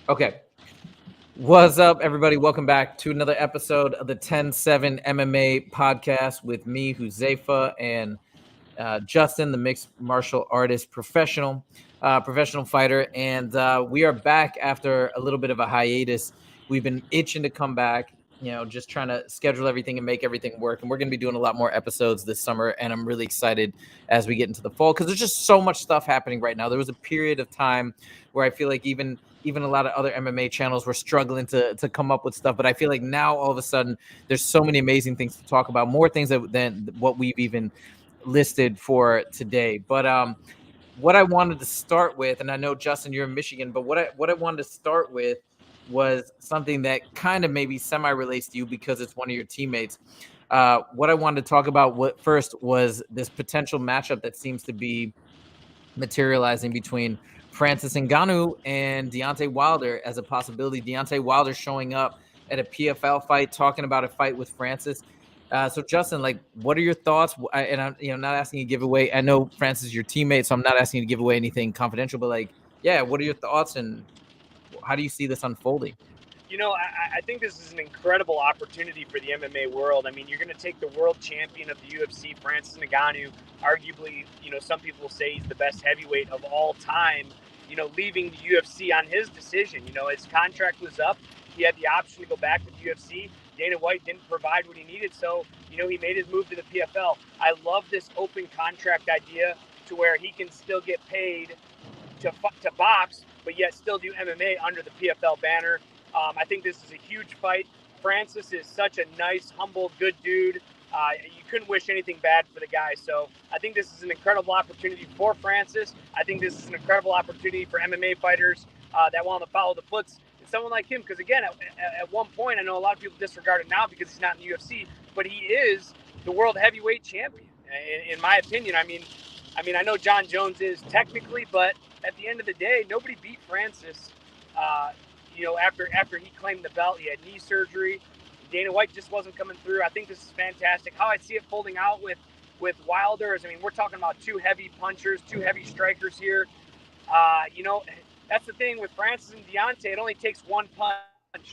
Okay. What's up, everybody? Welcome back to another episode of the 10-7 MMA podcast with me, Huzefa, and Justin, the mixed martial artist professional fighter. And we are back after a little bit of a hiatus. We've been itching to come back, just trying to schedule everything and make everything work. And we're going to be doing a lot more episodes this summer. And I'm really excited as we get into the fall because there's just so much stuff happening right now. There was a period of time where I feel like even a lot of other MMA channels were struggling to come up with stuff. But I feel like now all of a sudden there's so many amazing things to talk about, more things than what we've even listed for today. But what I wanted to start with, and I know Justin, you're in Michigan, but what I wanted to start with was something that kind of maybe semi relates to you because it's one of your teammates. What I wanted to talk about first was this potential matchup that seems to be materializing between Francis Ngannou and Deontay Wilder as a possibility. Deontay Wilder showing up at a PFL fight, talking about a fight with Francis. So Justin, like, what are your thoughts? And I'm, not asking you to give away. I know Francis is your teammate, so I'm not asking you to give away anything confidential. But like, yeah, what are your thoughts and how do you see this unfolding? I think this is an incredible opportunity for the MMA world. I mean, you're going to take the world champion of the UFC, Francis Ngannou, arguably, some people will say he's the best heavyweight of all time, leaving the UFC on his decision. His contract was up. He had the option to go back to the UFC. Dana White didn't provide what he needed, so, he made his move to the PFL. I love this open contract idea to where he can still get paid to box, but yet still do MMA under the PFL banner. I think this is a huge fight. Francis is such a nice, humble, good dude. You couldn't wish anything bad for the guy. So I think this is an incredible opportunity for Francis. I think this is an incredible opportunity for MMA fighters that want to follow the footsteps of someone like him. Because again, at one point, I know a lot of people disregard it now because he's not in the UFC, but he is the world heavyweight champion. In my opinion, I mean, I know John Jones is technically, but at the end of the day, nobody beat Francis. After he claimed the belt, he had knee surgery. Dana White just wasn't coming through. I think this is fantastic. How I see it folding out with Wilder is, we're talking about two heavy punchers, two heavy strikers here. That's the thing with Francis and Deontay. It only takes one punch.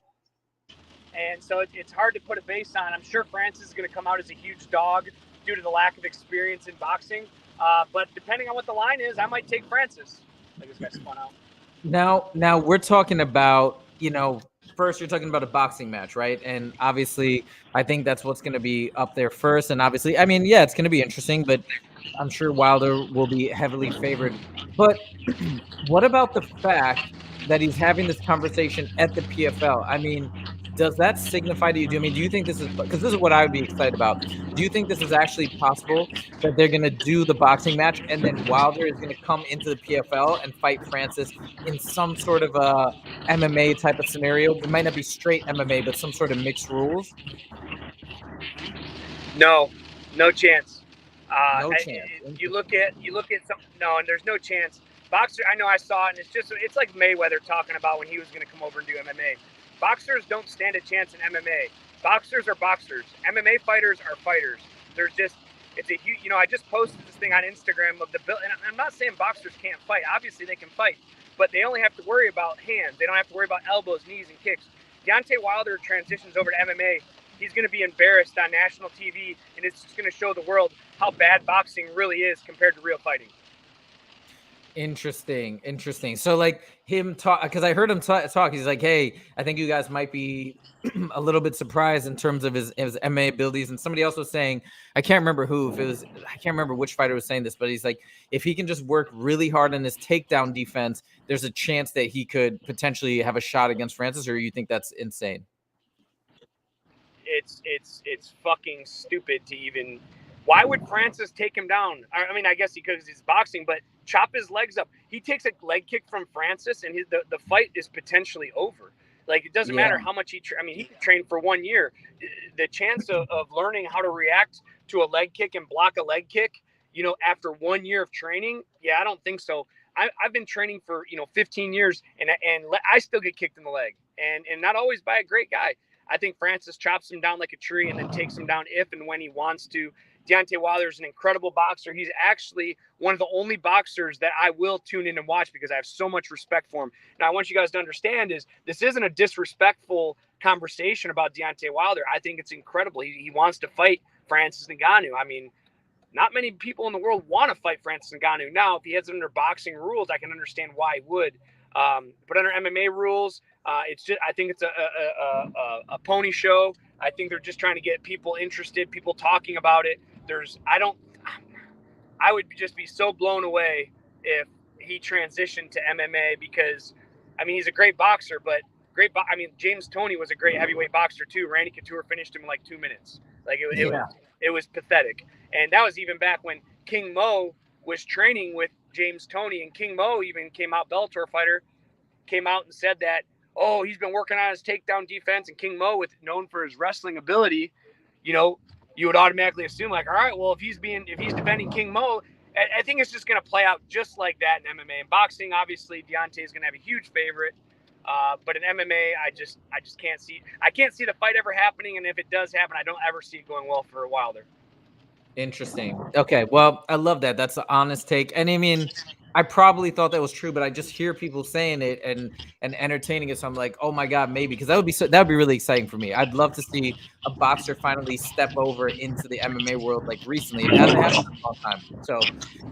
And so it's hard to put a base on. I'm sure Francis is going to come out as a huge dog due to the lack of experience in boxing. But depending on what the line is, I might take Francis. Like this guy spun out. Now we're talking about, first you're talking about a boxing match, right? And obviously, I think that's what's going to be up there first. And obviously, yeah, it's going to be interesting, but I'm sure Wilder will be heavily favored. But what about the fact that he's having this conversation at the PFL? Does that signify to you? Do you think this is, because this is what I would be excited about. Do you think this is actually possible that they're going to do the boxing match and then Wilder is going to come into the PFL and fight Francis in some sort of a MMA type of scenario? It might not be straight MMA, but some sort of mixed rules. No chance. No chance. You look at some. No, and there's no chance. Boxer, I know I saw it, and it's like Mayweather talking about when he was going to come over and do MMA. Boxers don't stand a chance in MMA. Boxers are boxers. MMA fighters are fighters. It's a huge. I just posted this thing on Instagram of the bill, and I'm not saying boxers can't fight. Obviously, they can fight, but they only have to worry about hands. They don't have to worry about elbows, knees, and kicks. Deontay Wilder transitions over to MMA. He's going to be embarrassed on national TV, and it's just going to show the world how bad boxing really is compared to real fighting. Interesting. So like him talk, because I heard him talk. He's like, "Hey, I think you guys might be a little bit surprised in terms of his MMA abilities." And somebody else was saying, I can't remember I can't remember which fighter was saying this, but he's like, if he can just work really hard on his takedown defense, there's a chance that he could potentially have a shot against Francis. Or you think that's insane? It's fucking stupid to even. Why would Francis take him down? I guess because he's boxing, but chop his legs up. He takes a leg kick from Francis, and the fight is potentially over. Like, it doesn't matter how much he trained for 1 year. The chance of learning how to react to a leg kick and block a leg kick, after 1 year of training, I don't think so. I've been training for 15 years, and I still get kicked in the leg, and not always by a great guy. I think Francis chops him down like a tree and then takes him down if and when he wants to. Deontay Wilder is an incredible boxer. He's actually one of the only boxers that I will tune in and watch because I have so much respect for him. Now, I want you guys to understand is this isn't a disrespectful conversation about Deontay Wilder. I think it's incredible. He wants to fight Francis Ngannou. I mean, not many people in the world want to fight Francis Ngannou. Now, if he has it under boxing rules, I can understand why he would. But under MMA rules, it's just, I think it's a pony show. I think they're just trying to get people interested, people talking about it. I would just be so blown away if he transitioned to MMA because, I mean, he's a great boxer, but James Toney was a great heavyweight boxer too. Randy Couture finished him in like 2 minutes. Like it was pathetic. And that was even back when King Mo was training with James Toney, and King Mo even came out, Bellator fighter, came out and said that, oh, he's been working on his takedown defense, and King Mo, known for his wrestling ability, you would automatically assume like, all right, well, if he's defending King Mo, I think it's just going to play out just like that in MMA. In boxing, obviously, Deontay is going to have a huge favorite. But in MMA, I just can't see the fight ever happening. And if it does happen, I don't ever see it going well for Wilder. Interesting. Okay. Well, I love that. That's an honest take. And I mean, I probably thought that was true, but I just hear people saying it and entertaining it. So I'm like, oh my God, maybe, because that would be really exciting for me. I'd love to see a boxer finally step over into the MMA world like recently. It hasn't happened in a long time. So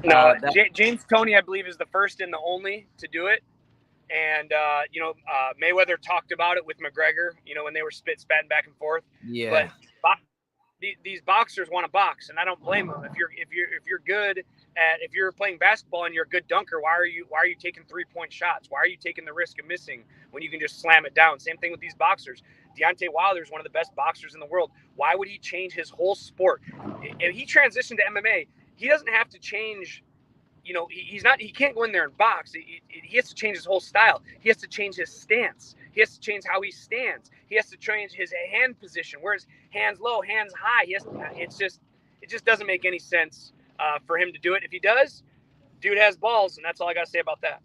no, James Toney, I believe, is the first and the only to do it. And Mayweather talked about it with McGregor, when they were spatting back and forth. Yeah. But these boxers want to box, and I don't blame them. If you're good if you're playing basketball and you're a good dunker, why are you taking 3-point shots? Why are you taking the risk of missing when you can just slam it down? Same thing with these boxers. Deontay Wilder is one of the best boxers in the world. Why would he change his whole sport? If he transitioned to MMA, he doesn't have to change. He can't go in there and box. He has to change his whole style. He has to change his stance. He has to change how he stands. He has to change his hand position. Whereas hands low, hands high. It just doesn't make any sense for him to do it. If he does, dude has balls, and that's all I got to say about that.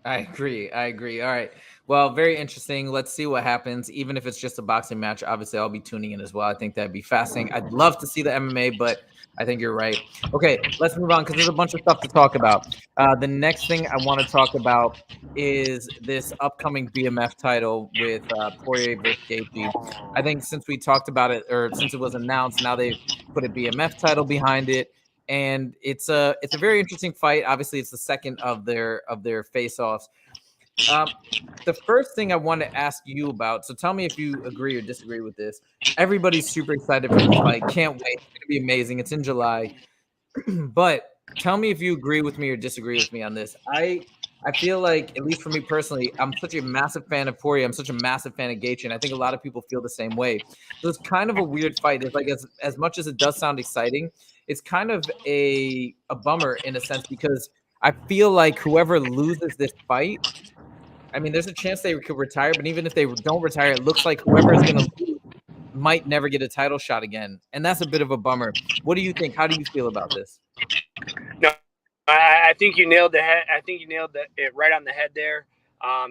I agree. All right. Well, very interesting. Let's see what happens. Even if it's just a boxing match, obviously I'll be tuning in as well. I think that'd be fascinating. I'd love to see the MMA, but I think you're right. Okay, let's move on because there's a bunch of stuff to talk about. The next thing I want to talk about is this upcoming BMF title with Poirier versus Gaethje. I think since we talked about it, or since it was announced, now they've put a BMF title behind it. And it's a very interesting fight. Obviously, it's the second of their face-offs. The first thing I want to ask you about, so tell me if you agree or disagree with this. Everybody's super excited for this fight. Can't wait. It's going to be amazing. It's in July. But tell me if you agree with me or disagree with me on this. I feel like, at least for me personally, I'm such a massive fan of Poirier. I'm such a massive fan of Gaethje, and I think a lot of people feel the same way. So it's kind of a weird fight. It's like as much as it does sound exciting, it's kind of a bummer in a sense because I feel like whoever loses this fight, I mean, there's a chance they could retire, but even if they don't retire, it looks like whoever is going to lose might never get a title shot again, and that's a bit of a bummer. What do you think? How do you feel about this? No, I think you nailed the head. I think you nailed it right on the head there.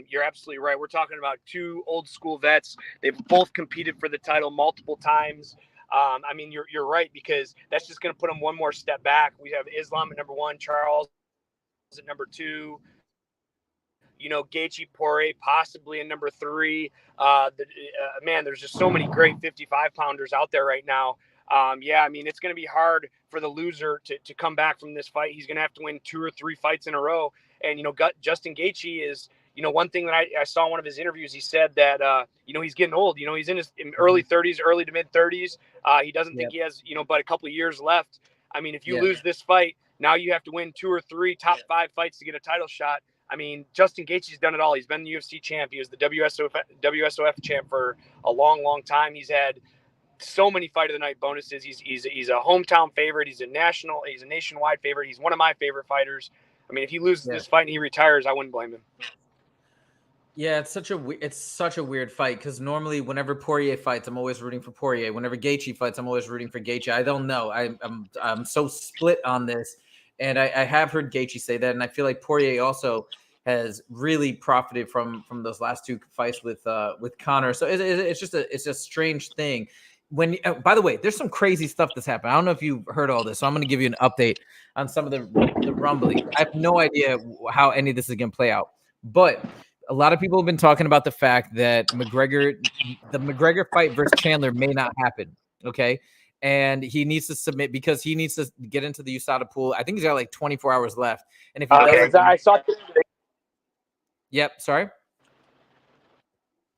You're absolutely right. We're talking about two old school vets. They've both competed for the title multiple times. I mean, you're right, because that's just going to put them one more step back. We have Islam at number 1, Charles at number 2. Gaethje, Poirier possibly in number 3. Man, there's just so many great 55-pounders out there right now. I mean, it's going to be hard for the loser to come back from this fight. He's going to have to win 2 or 3 fights in a row. And, Justin Gaethje is, one thing that I saw in one of his interviews, he said that, he's getting old. He's in his early 30s, early to mid 30s. He doesn't think he has, but a couple of years left. I mean, if you lose this fight, now you have to win 2 or 3 top 5 fights to get a title shot. I mean, Justin Gaethje's done it all. He's been the UFC champ. He was the WSOF champ for a long, long time. He's had so many fight of the night bonuses. He's a hometown favorite. He's a nationwide favorite. He's one of my favorite fighters. I mean, if he loses this fight and he retires, I wouldn't blame him. Yeah, it's such a weird fight because normally whenever Poirier fights, I'm always rooting for Poirier. Whenever Gaethje fights, I'm always rooting for Gaethje. I don't know. I'm so split on this. And I have heard Gaethje say that, and I feel like Poirier also has really profited from those last 2 fights with Conor. So it's just a strange thing. by the way, there's some crazy stuff that's happened. I don't know if you've heard all this, so I'm going to give you an update on some of the rumbling. I have no idea how any of this is going to play out, but a lot of people have been talking about the fact that the McGregor fight versus Chandler may not happen. Okay. And he needs to submit because he needs to get into the USADA pool. I think he's got like 24 hours left. And if he doesn't, I saw. Yep. Sorry.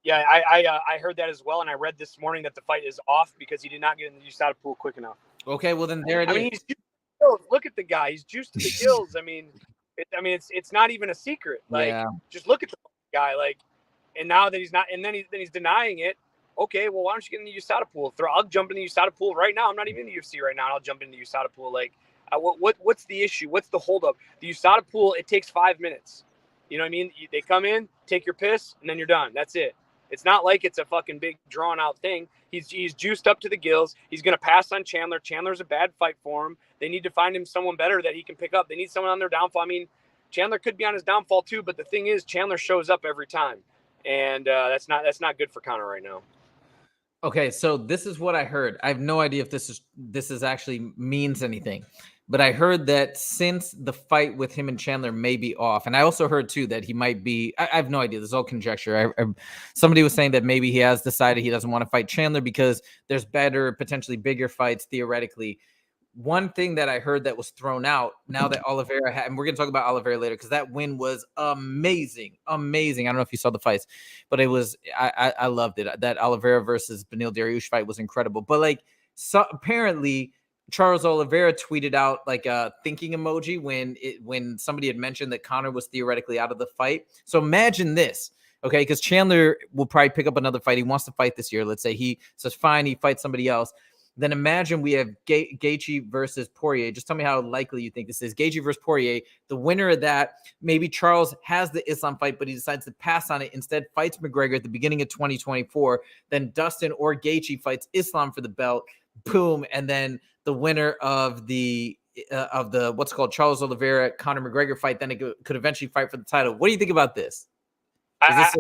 Yeah, I heard that as well, and I read this morning that the fight is off because he did not get in the USADA pool quick enough. Okay, well then there it is. I mean, he's juiced to the gills. Look at the guy; he's juiced to the gills. I mean, it's not even a secret. Like, just look at the guy. Like, and now that he's not, and then he's denying it. Okay, well, why don't you get in the USADA pool? I'll jump in the USADA pool right now. I'm not even in the UFC right now. And I'll jump in the USADA pool. Like, what's the issue? What's the holdup? The USADA pool, it takes 5 minutes. You know what I mean? They come in, take your piss, and then you're done. That's it. It's not like it's a fucking big drawn out thing. He's juiced up to the gills. He's going to pass on Chandler. Chandler's a bad fight for him. They need to find him someone better that he can pick up. They need someone on their downfall. I mean, Chandler could be on his downfall too, but the thing is, Chandler shows up every time, and that's not good for Conor right now. Okay, so this is what I heard. I have no idea if this is actually means anything, but I heard that since the fight with him and Chandler may be off, and I also heard too that he might be. I have no idea. This is all conjecture. Somebody was saying that maybe he has decided he doesn't want to fight Chandler because there's better, potentially bigger fights theoretically. One thing that I heard that was thrown out now that Oliveira had, and we're going to talk about Oliveira later because that win was amazing. I don't know if you saw the fights, but it was, I loved it. That Oliveira versus Beneil Dariush fight was incredible. But apparently Charles Oliveira tweeted out like a thinking emoji when somebody had mentioned that Conor was theoretically out of the fight. So imagine this. Okay, because Chandler will probably pick up another fight. He wants to fight this year. Let's say he says, fine, he fights somebody else. Then imagine we have Gaethje versus Poirier. Just tell me how likely you think this is. Gaethje versus Poirier. The winner of that, maybe Charles has the Islam fight, but he decides to pass on it. Instead, fights McGregor at the beginning of 2024. Then Dustin or Gaethje fights Islam for the belt. Boom. And then the winner of the what's called Charles Oliveira Conor McGregor fight, then it could eventually fight for the title. What do you think about this? I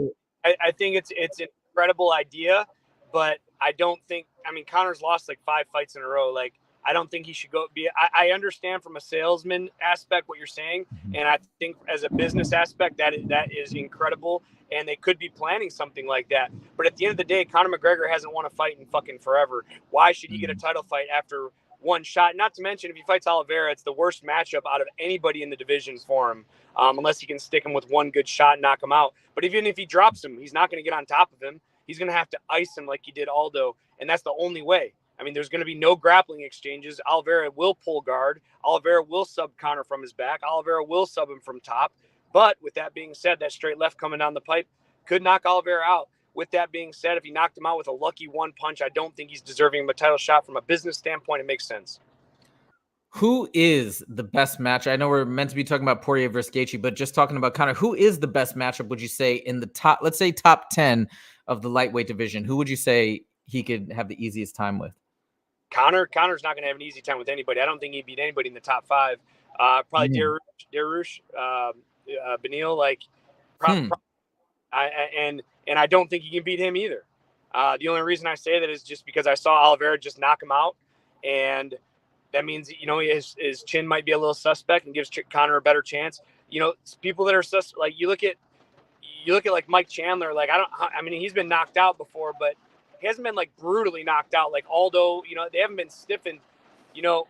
think it's an incredible idea, but I don't think. I mean, Conor's lost like 5 fights in a row. Like, I don't think he should go be. I understand from a salesman aspect what you're saying, and I think as a business aspect that is incredible, and they could be planning something like that. But at the end of the day, Conor McGregor hasn't won a fight in fucking forever. Why should he get a title fight after one shot? Not to mention, if he fights Oliveira, it's the worst matchup out of anybody in the division for him, unless he can stick him with one good shot and knock him out. But even if he drops him, he's not going to get on top of him. He's going to have to ice him like he did Aldo, and that's the only way. I mean, there's going to be no grappling exchanges. Oliveira will pull guard. Oliveira will sub Conor from his back. Oliveira will sub him from top. But with that being said, that straight left coming down the pipe could knock Oliveira out. With that being said, if he knocked him out with a lucky one punch, I don't think he's deserving of a title shot. From a business standpoint, it makes sense. Who is the best match? I know we're meant to be talking about Poirier versus Gaethje, but just talking about Conor, who is the best matchup, would you say, in the top, let's say top 10 of the lightweight division? Who would you say he could have the easiest time with? Connor's not going to have an easy time with anybody. I don't think he'd beat anybody in the top 5. Probably Dariush, Beneil, like, and I don't think he can beat him either. The only reason I say that is just because I saw Oliveira just knock him out, and that means, you know, his chin might be a little suspect and gives Conor a better chance. You know, people that are like, you look at like Mike Chandler. Like, I mean, he's been knocked out before, but he hasn't been like brutally knocked out like Aldo. You know, they haven't been stiffened. You know,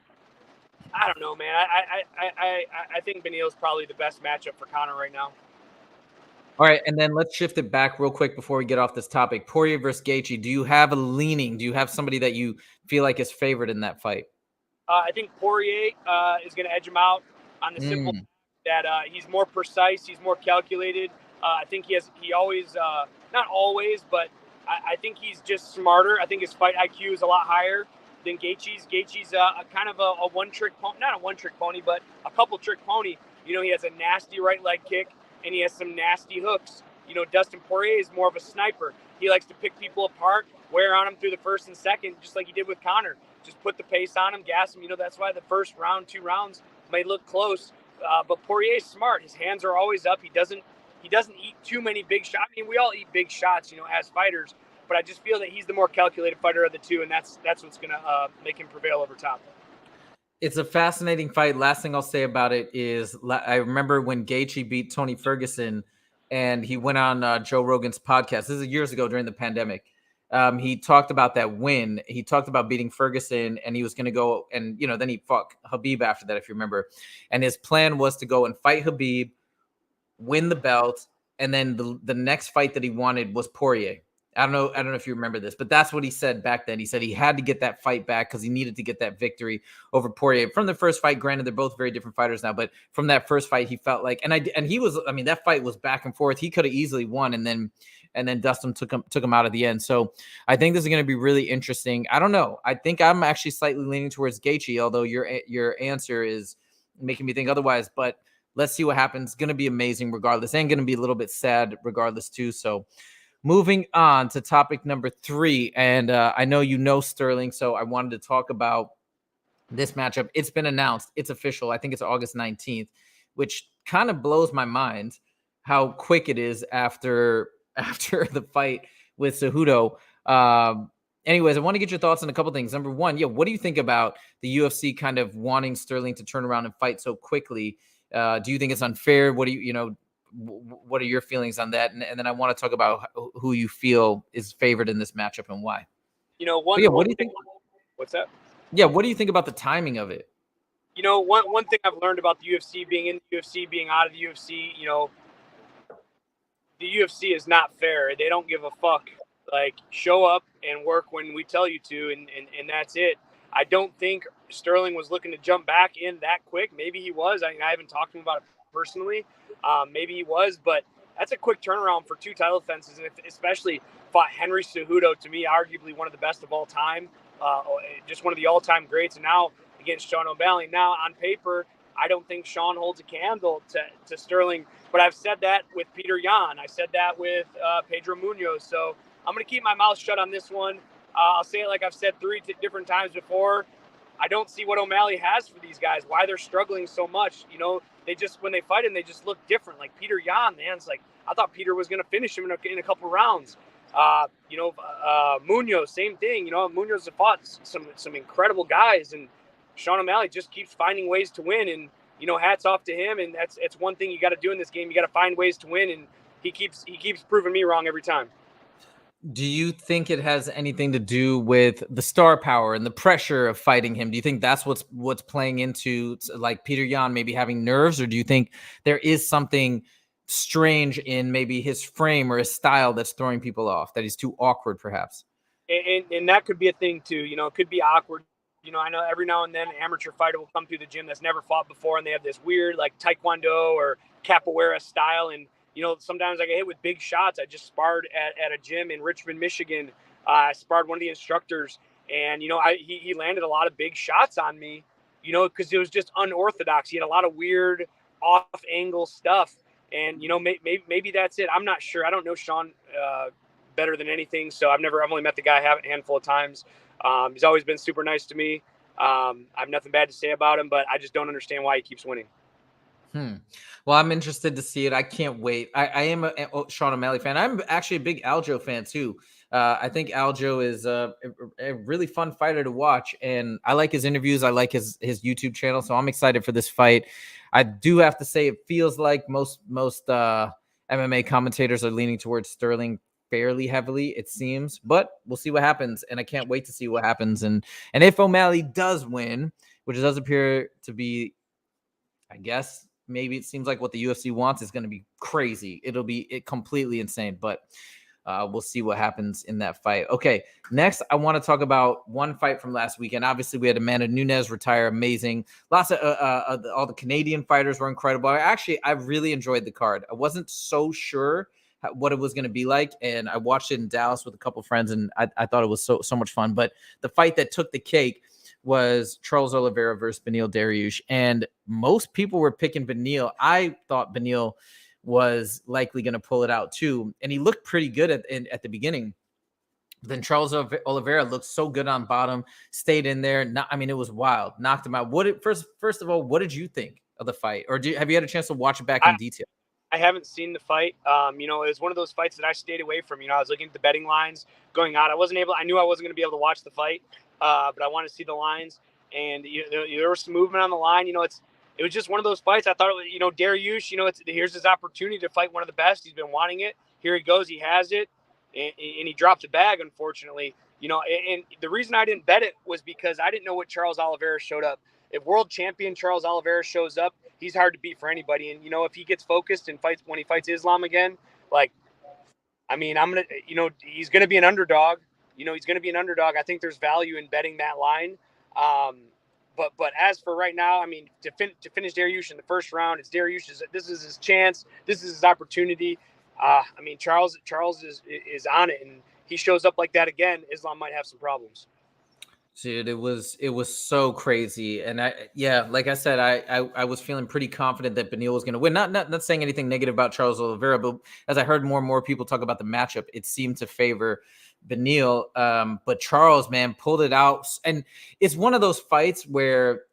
I don't know, man. I think Beneil's probably the best matchup for Conor right now. All right, and then let's shift it back real quick before we get off this topic. Poirier versus Gaethje. Do you have a leaning? Do you have somebody that you feel like is favored in that fight? I think Poirier is going to edge him out on the simple that he's more precise, he's more calculated. I think he always, not always, but I think he's just smarter. I think his fight IQ is a lot higher than Gaethje's. Gaethje's a kind of a one-trick pony, not a one-trick pony, but a couple-trick pony. You know, he has a nasty right leg kick, and he has some nasty hooks. You know, Dustin Poirier is more of a sniper. He likes to pick people apart, wear on them through the first and second, just like he did with Conor. Just put the pace on him, gas him. You know, that's why the first round, 2 rounds may look close. But Poirier's smart. His hands are always up. He doesn't eat too many big shots. I mean, we all eat big shots, you know, as fighters. But but I just feel that he's the more calculated fighter of the two, and that's what's going to make him prevail over top. It's a fascinating fight. Last thing I'll say about it is I remember when Gaethje beat Tony Ferguson, and he went on Joe Rogan's podcast. This is years ago during the pandemic. He talked about that win. He talked about beating Ferguson, and he was going to go and, then he fought Khabib after that, if you remember. And his plan was to go and fight Khabib, win the belt, and then the next fight that he wanted was Poirier. I don't know if you remember this, but that's what he said back then. He said he had to get that fight back because he needed to get that victory over Poirier from the first fight. Granted, they're both very different fighters now, but from that first fight, he felt like, and he was, that fight was back and forth. He could have easily won, and then Dustin took him out at the end. So I think this is going to be really interesting. I don't know. I think I'm actually slightly leaning towards Gaethje, although your answer is making me think otherwise. But let's see what happens. It's going to be amazing regardless, and going to be a little bit sad regardless too. So moving on to topic number 3, and I know Sterling, so I wanted to talk about this matchup. It's been announced. It's official. I think it's August 19th, which kind of blows my mind how quick it is after the fight with Cejudo. Anyways, I want to get your thoughts on a couple things. Number one, what do you think about the UFC kind of wanting Sterling to turn around and fight so quickly? Do you think it's unfair? What do what are your feelings on that? And then I want to talk about who you feel is favored in this matchup and why. What do you think? What's that? Yeah, what do you think about the timing of it? One thing I've learned about the UFC, being in the UFC, being out of the UFC, the UFC is not fair. They don't give a fuck. Like, show up and work when we tell you to, and that's it. I don't think Sterling was looking to jump back in that quick. Maybe he was. I haven't talked to him about it personally. Maybe he was, but that's a quick turnaround for 2 title defenses, and especially fought Henry Cejudo, to me, arguably one of the best of all time, just one of the all-time greats, and now against Sean O'Malley. Now, on paper, I don't think Sean holds a candle to Sterling, but I've said that with Peter Yan. I said that with Pedro Munoz, so I'm going to keep my mouth shut on this one. I'll say it like I've said 3 different times before. I don't see what O'Malley has for these guys, why they're struggling so much. They just, when they fight him, they just look different. Like Peter Yan, man, it's like, I thought Peter was going to finish him in a couple rounds. Munoz, same thing. Munoz has fought some incredible guys, and Sean O'Malley just keeps finding ways to win. And, hats off to him. And it's one thing you got to do in this game. You got to find ways to win. And he keeps proving me wrong every time. Do you think it has anything to do with the star power and the pressure of fighting him? Do you think that's what's playing into, like, Peter Yan maybe having nerves, or do you think there is something strange in maybe his frame or his style that's throwing people off, that he's too awkward perhaps? And that could be a thing too. It could be awkward. I know every now and then an amateur fighter will come through the gym that's never fought before, and they have this weird like Taekwondo or Capoeira style, and sometimes I get hit with big shots. I just sparred at a gym in Richmond, Michigan. I sparred one of the instructors, and he landed a lot of big shots on me, because it was just unorthodox. He had a lot of weird off-angle stuff, and maybe that's it. I'm not sure. I don't know Sean better than anything, so I've only met the guy a handful of times. He's always been super nice to me. I have nothing bad to say about him, but I just don't understand why he keeps winning. Well, I'm interested to see it. I can't wait. I am a Sean O'Malley fan. I'm actually a big Aljo fan too. I think Aljo is a really fun fighter to watch, and I like his interviews. I like his YouTube channel, so I'm excited for this fight. I do have to say, it feels like most MMA commentators are leaning towards Sterling fairly heavily, it seems, but we'll see what happens, and I can't wait to see what happens. And if O'Malley does win, which does appear to be, I guess, maybe it seems like what the UFC wants, is going to be crazy. It'll be completely insane, but we'll see what happens in that fight. Okay, next I want to talk about one fight from last weekend. Obviously, we had Amanda Nunes retire. Amazing. Lots of all the Canadian fighters were incredible. I really enjoyed the card. I wasn't so sure what it was going to be like, and I watched it in Dallas with a couple friends, and I thought it was so much fun. But the fight that took the cake was Charles Oliveira versus Beneil Dariush, and most people were picking Beneil. I thought Beneil was likely going to pull it out too, and he looked pretty good at the beginning. Then Charles Oliveira looked so good on bottom, stayed in there. It was wild. Knocked him out. First of all, what did you think of the fight, or have you had a chance to watch it back in detail? I haven't seen the fight. You know, it was one of those fights that I stayed away from. You know, I was looking at the betting lines going out. I knew I wasn't going to be able to watch the fight, but I wanted to see the lines. And there was some movement on the line. You know, it was just one of those fights. I thought, you know, Dariush, you know, here's his opportunity to fight one of the best. He's been wanting it. Here he goes. He has it. And he dropped the bag, unfortunately. You know, and the reason I didn't bet it was because I didn't know what Charles Oliveira showed up. If world champion Charles Oliveira shows up, he's hard to beat for anybody. And, you know, if he gets focused and when he fights Islam again, like, I mean, you know, he's going to be an underdog. You know, he's going to be an underdog. I think there's value in betting that line. But as for right now, I mean, to finish Dariush in the first round, it's Dariush's. This is his chance. This is his opportunity. I mean, Charles is on it, and he shows up like that again, Islam might have some problems. Dude, it was so crazy, and like I said, I was feeling pretty confident that Beneil was going to win. Not saying anything negative about Charles Oliveira, but as I heard more and more people talk about the matchup, it seemed to favor Beneil. But Charles, man, pulled it out, and it's one of those fights where,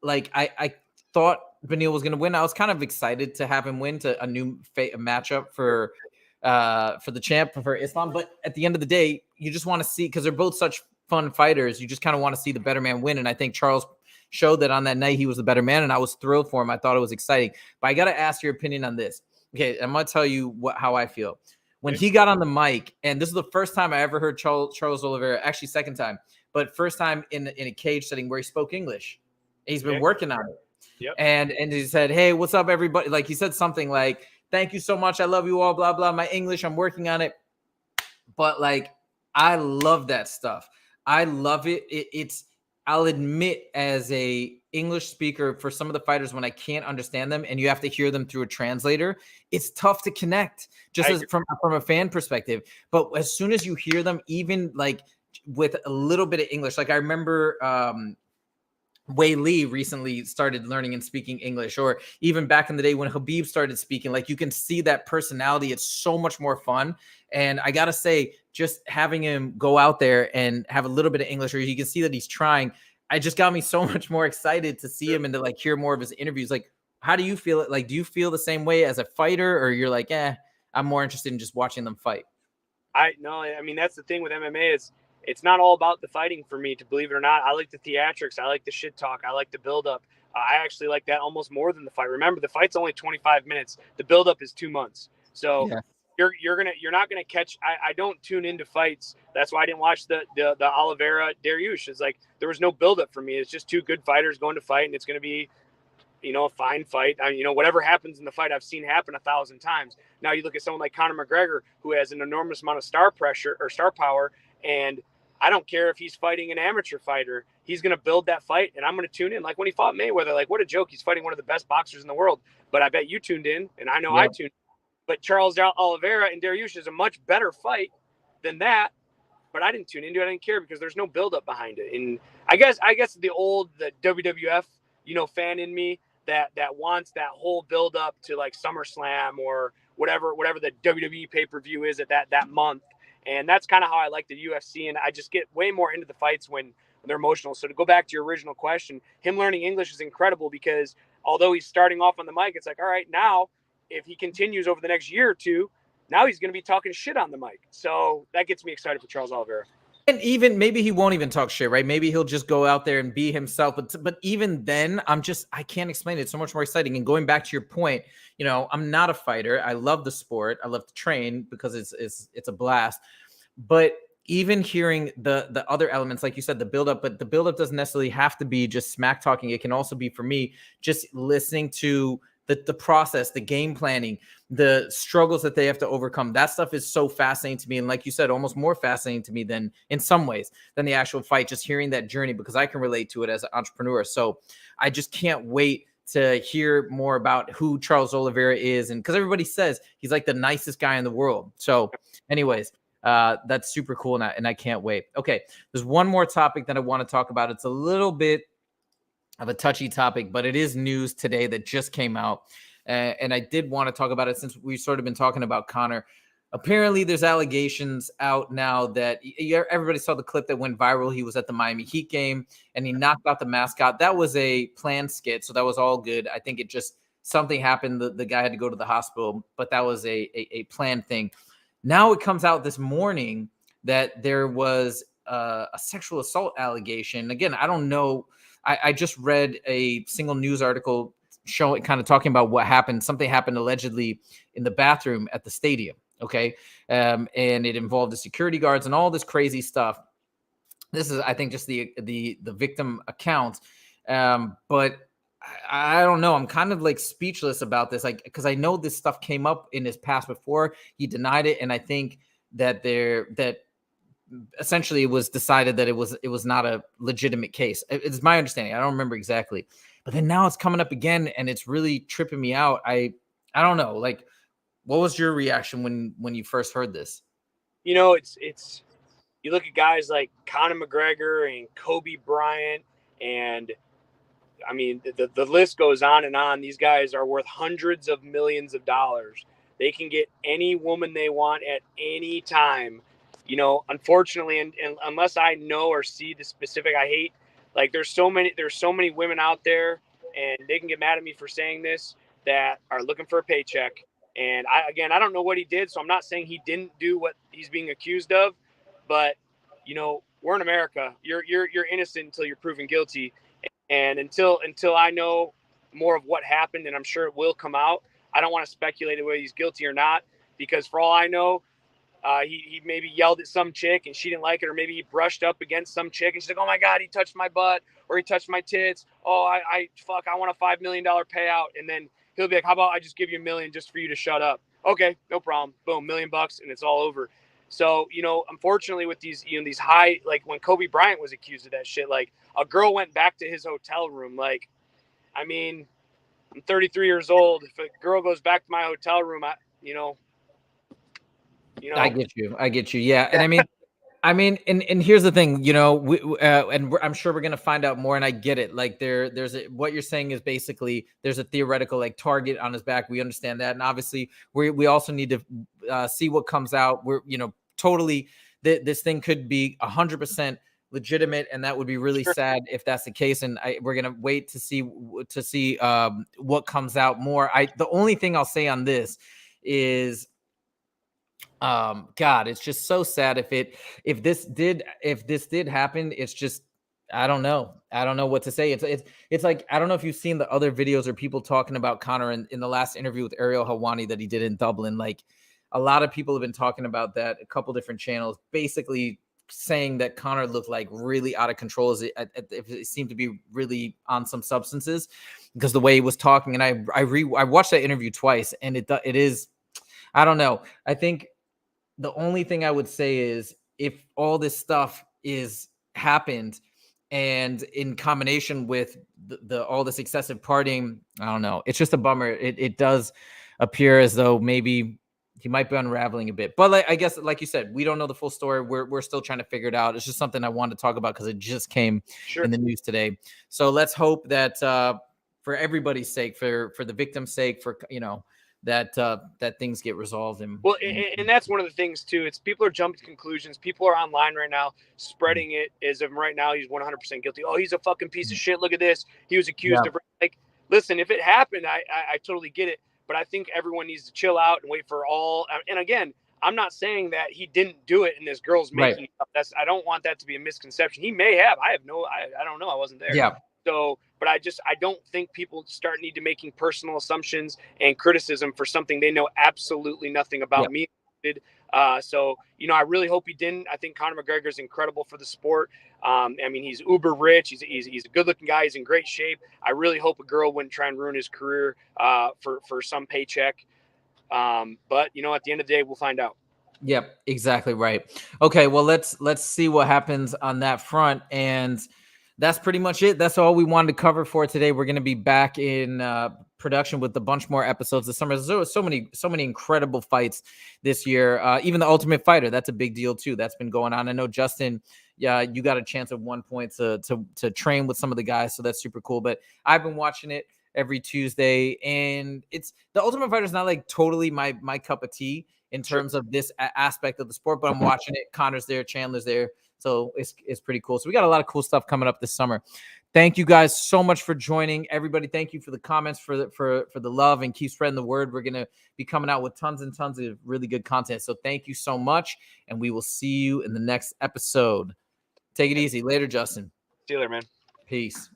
like, I thought Beneil was going to win. I was kind of excited to have him win to a new matchup for the champ for Islam. But at the end of the day, you just want to see, because they're both such fun fighters, you just kind of want to see the better man win. And I think Charles showed that on that night he was the better man, and I was thrilled for him. I thought it was exciting. But I got to ask your opinion on this. Okay, I'm going to tell you how I feel. When he got on the mic, and this is the first time I ever heard Charles Oliveira, actually second time, but first time in a cage setting where he spoke English. He's been working on it. Yep. And he said, "Hey, what's up, everybody?" Like, he said something like, "Thank you so much. I love you all, blah, blah. My English, I'm working on it." But, like, I love that stuff. I love it. I'll admit, as a English speaker, for some of the fighters, when I can't understand them and you have to hear them through a translator, it's tough to connect from a fan perspective. But as soon as you hear them, even like with a little bit of English, like I remember Wei Li recently started learning and speaking English, or even back in the day when Khabib started speaking, like, you can see that personality. It's so much more fun. And I got to say, just having him go out there and have a little bit of English, or you can see that he's trying, I just got me so much more excited to see him and to, like, hear more of his interviews. Like, how do you feel? Like, do you feel the same way as a fighter, or you're like, I'm more interested in just watching them fight? I mean, that's the thing with MMA is, it's not all about the fighting for me, to believe it or not. I like the theatrics. I like the shit talk. I like the buildup. I actually like that almost more than the fight. Remember, the fight's only 25 minutes. The buildup is 2 months. So you're not gonna catch. I don't tune into fights. That's why I didn't watch the Oliveira Dariush. It's like there was no buildup for me. It's just two good fighters going to fight, and it's gonna be, you know, a fine fight. I mean, you know, whatever happens in the fight, I've seen happen 1,000 times. Now you look at someone like Conor McGregor, who has an enormous amount of star power, and I don't care if he's fighting an amateur fighter. He's going to build that fight, and I'm going to tune in. Like when he fought Mayweather, like, what a joke. He's fighting one of the best boxers in the world. But I bet you tuned in, and I know I tuned in. But Charles Oliveira and Dariush is a much better fight than that. But I didn't tune into it. I didn't care because there's no buildup behind it. And I guess the WWF, you know, fan in me that wants that whole buildup to like SummerSlam or whatever the WWE pay-per-view is at that month. And that's kind of how I like the UFC. And I just get way more into the fights when they're emotional. So to go back to your original question, him learning English is incredible, because although he's starting off on the mic, it's like, all right, now if he continues over the next year or two, now he's going to be talking shit on the mic. So that gets me excited for Charles Oliveira. And even maybe he won't even talk shit, right? Maybe he'll just go out there and be himself. But even then, I can't explain it. It's so much more exciting. And going back to your point, you know, I'm not a fighter. I love the sport. I love to train because it's a blast. But even hearing the other elements, like you said, the buildup, but the buildup doesn't necessarily have to be just smack talking. It can also be, for me, just listening to the process, the game planning, the struggles that they have to overcome. That stuff is so fascinating to me. And like you said, almost more fascinating to me than, in some ways, than the actual fight, just hearing that journey, because I can relate to it as an entrepreneur. So I just can't wait to hear more about who Charles Oliveira is. And because everybody says he's like the nicest guy in the world. So anyways, that's super cool. And I can't wait. Okay. There's one more topic that I want to talk about. It's a little bit of a touchy topic, but it is news today that just came out. And I did want to talk about it since we've sort of been talking about Conor. Apparently, there's allegations out now that everybody saw the clip that went viral. He was at the Miami Heat game and he knocked out the mascot. That was a planned skit, so that was all good. I think it just something happened. The guy had to go to the hospital, but that was a planned thing. Now it comes out this morning that there was a sexual assault allegation. Again, I don't know. I just read a single news article showing, kind of talking about what happened. Something happened allegedly in the bathroom at the stadium. Okay. And it involved the security guards and all this crazy stuff. This is, I think, just the victim account. But I don't know. I'm kind of like speechless about this, like, because I know this stuff came up in his past before. He denied it, and I think that essentially it was decided that it was not a legitimate case. It's my understanding. I don't remember exactly, but then now it's coming up again, and it's really tripping me out. I don't know. Like, what was your reaction when you first heard this? You know, it's you look at guys like Conor McGregor and Kobe Bryant, and I mean, the list goes on and on. These guys are worth hundreds of millions of dollars. They can get any woman they want at any time. You know, unfortunately, and unless I know or see the specific, I hate, like, there's so many women out there, and they can get mad at me for saying this, that are looking for a paycheck. And I don't know what he did, so I'm not saying he didn't do what he's being accused of, but you know, we're in America. You're innocent until you're proven guilty. And until I know more of what happened, and I'm sure it will come out, I don't want to speculate whether he's guilty or not, because for all I know, he maybe yelled at some chick and she didn't like it, or maybe he brushed up against some chick and she's like, "Oh my God, he touched my butt," or "He touched my tits. Oh, I want a $5 million payout." And then he'll be like, "How about I just give you $1 million just for you to shut up?" Okay, no problem. Boom, $1 million, and it's all over. So, you know, unfortunately with these, you know, these high, like when Kobe Bryant was accused of that shit, like a girl went back to his hotel room. Like, I mean, I'm 33 years old. If a girl goes back to my hotel room, you know. I get you. Yeah. And and here's the thing, you know, I'm sure we're going to find out more. And I get it. Like what you're saying is basically there's a theoretical like target on his back. We understand that. And obviously we also need to see what comes out. We're, you know, totally this thing could be 100% legitimate. And that would be really sad if that's the case. And we're going to wait to see what comes out more. The only thing I'll say on this is, God, it's just so sad if this did happen. It's just, I don't know what to say. It's like, I don't know if you've seen the other videos or people talking about Conor in the last interview with Ariel Helwani that he did in Dublin. Like, a lot of people have been talking about that, a couple different channels, basically saying that Conor looked like really out of control. It seemed to be really on some substances, because the way he was talking. And I watched that interview twice, and it is, I don't know. I think the only thing I would say is, if all this stuff is happened and in combination with the all this excessive partying, I don't know. It's just a bummer. It does appear as though maybe he might be unraveling a bit. But I guess, like you said, we don't know the full story. We're still trying to figure it out. It's just something I wanted to talk about because it just came in the news today. So let's hope that for everybody's sake, for the victim's sake, for, you know, that things get resolved. And that's one of the things too. It's people are jumping to conclusions. People are online right now spreading it as of right now he's 100% guilty. Oh, he's a fucking piece of shit. Look at this. He was accused of, like, listen, if it happened, I totally get it. But I think everyone needs to chill out and wait for all. And again, I'm not saying that he didn't do it and this girl's making it up. I don't want that to be a misconception. He may have. I don't know. I wasn't there. Yeah. So, but I don't think people need to making personal assumptions and criticism for something they know absolutely nothing about. Me. So, you know, I really hope he didn't. I think Conor McGregor is incredible for the sport. I mean, he's uber rich. He's a good looking guy. He's in great shape. I really hope a girl wouldn't try and ruin his career for some paycheck. But, you know, at the end of the day, we'll find out. Yep, exactly right. Okay, well, let's see what happens on that front. And that's pretty much it. That's all we wanted to cover for today. We're going to be back in production with a bunch more episodes this summer. There's so many incredible fights this year. Even the Ultimate Fighter, that's a big deal too. That's been going on. I know, Justin, you got a chance at one point to train with some of the guys, so that's super cool. But I've been watching it every Tuesday, and it's the Ultimate Fighter is not like totally my cup of tea in terms of this aspect of the sport, but I'm watching it. Connor's there, Chandler's there. So it's pretty cool. So we got a lot of cool stuff coming up this summer. Thank you guys so much for joining. Everybody, thank you for the comments, for the love, and keep spreading the word. We're going to be coming out with tons and tons of really good content. So thank you so much, and we will see you in the next episode. Take it easy. Later, Justin. See you later, man. Peace.